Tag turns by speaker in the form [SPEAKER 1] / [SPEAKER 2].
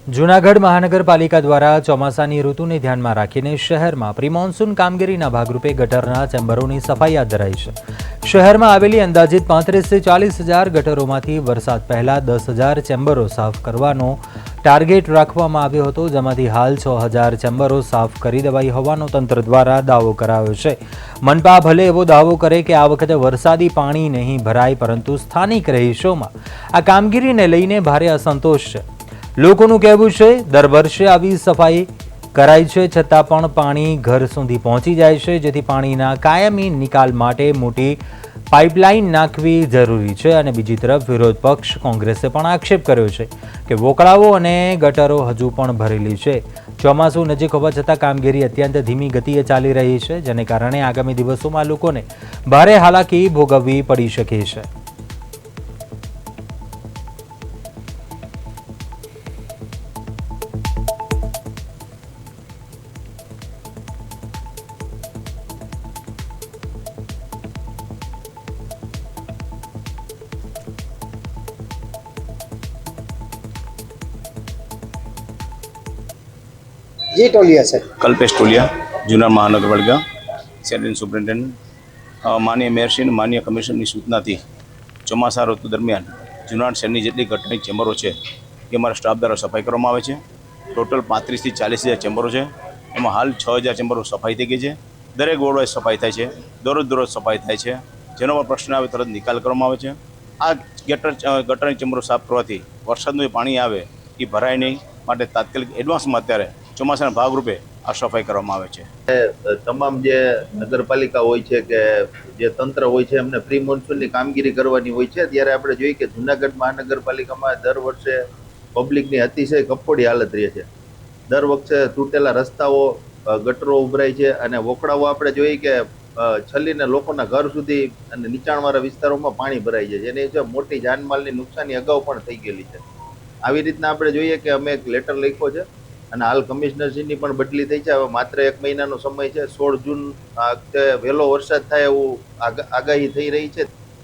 [SPEAKER 1] જૂનાગઢ મહાનગરપાલિકા દ્વારા ચોમાસાની ઋતુને ધ્યાનમાં રાખીને શહેરમાં પ્રી મોન્સૂન કામગીરીના ભાગરૂપે ગટરના ચેમ્બરોની સફાઈ હાથ ધરાઈ છે। શહેરમાં આવેલી અંદાજિત 35 થી 40 હજાર ગટરોમાંથી વરસાદ પહેલા 10 હજાર ચેમ્બરો સાફ કરવાનો ટાર્ગેટ રાખવામાં આવ્યો હતો, જેમાંથી હાલ 6 હજાર ચેમ્બરો સાફ કરી દેવાઈ હોવાનો તંત્ર દ્વારા દાવો કરાયો છે। મનપા ભલે એવો દાવો કરે કે આ વખતે વરસાદી પાણી નહીં ભરાય, પરંતુ સ્થાનિક રહીશોમાં આ કામગીરીને લઈને ભારે અસંતોષ છે। લોકોનું કહેવું છે દર વર્ષે આવી સફાઈ કરાય છે છતાં પણ પાણી ઘર સુધી પહોંચી જાય છે, જેથી પાણીના કાયમી નિકાલ માટે મોટી પાઇપલાઇન નાખવી જરૂરી છે। અને બીજી તરફ વિરોધ પક્ષ કોંગ્રેસે પણ આક્ષેપ કર્યો છે કે વોકળાઓ અને ગટરો હજુ પણ ભરેલી છે। ચોમાસું નજીક હોવા છતાં કામગીરી અત્યંત ધીમી ગતિએ ચાલી રહી છે, જેને કારણે આગામી દિવસોમાં લોકોને ભારે હાલાકી ભોગવવી પડી શકે છે।
[SPEAKER 2] जी टोलिया सर।
[SPEAKER 3] कल्पेश टोलिया, जूनागढ़ महानगरपालिका सेटिंग सुपरिटेन्डेન્ટ। माननीय मेयरश्री माननीय कमिशनરની સૂચનાથી ચોમાસા ઋતુ દરમિયાન જૂનાગઢ શહેરની જેટલી ગટરની ચેમ્બરો છે એ અમારા સ્ટાફ દ્વારા સફાઈ કરવામાં આવે છે। ટોટલ 35 થી 40 હજાર ચેમ્બરો છે, એમાં હાલ 6 હજાર ચેમ્બરો સફાઈ થઈ ગઈ છે। દરેક વોર્ડ વાઇઝ સફાઈ થાય છે, દરરોજ સફાઈ થાય છે, જેનો પણ પ્રશ્ન આવે તરત નિકાલ કરવામાં આવે છે। આ ગટરની ચેમ્બરો સાફ કરવાથી વરસાદનું પાણી આવે એ ભરાય નહીં, માટે તાત્કાલિક એડવાન્સમાં અત્યારે ચોમાસાના ભાગરૂપે આ સફાઈ કરવામાં આવે છે।
[SPEAKER 4] તમામ જે નગરપાલિકા હોય છે કે જે તંત્ર હોય છે એમને પ્રી મોન્સૂનની કામગીરી કરવાની હોય છે, ત્યારે આપણે જોઈએ કે જૂનાગઢ મહાનગરપાલિકામાં દર વર્ષે પબ્લિકની અતિશય કફોડી હાલત રહે છે। દર વખતે તૂટેલા રસ્તાઓ, ગટરો ઉભરાય છે અને વોકળાઓ આપણે જોઈએ કે છલીને લોકોના ઘર સુધી અને નીચાણવાળા વિસ્તારોમાં પાણી ભરાઈ જાય છે, જેની મોટી જાનમાલની નુકસાની અગાઉ પણ થઈ ગયેલી છે। આવી રીતના આપણે જોઈએ કે અમે એક લેટર લખ્યો છે અને હાલ કમિશનરશ્રીની પણ બદલી થઈ છે। હવે માત્ર 1 મહિનાનો સમય છે। 16 જૂન વહેલો વરસાદ થાય એવું આગાહી થઈ રહી છે।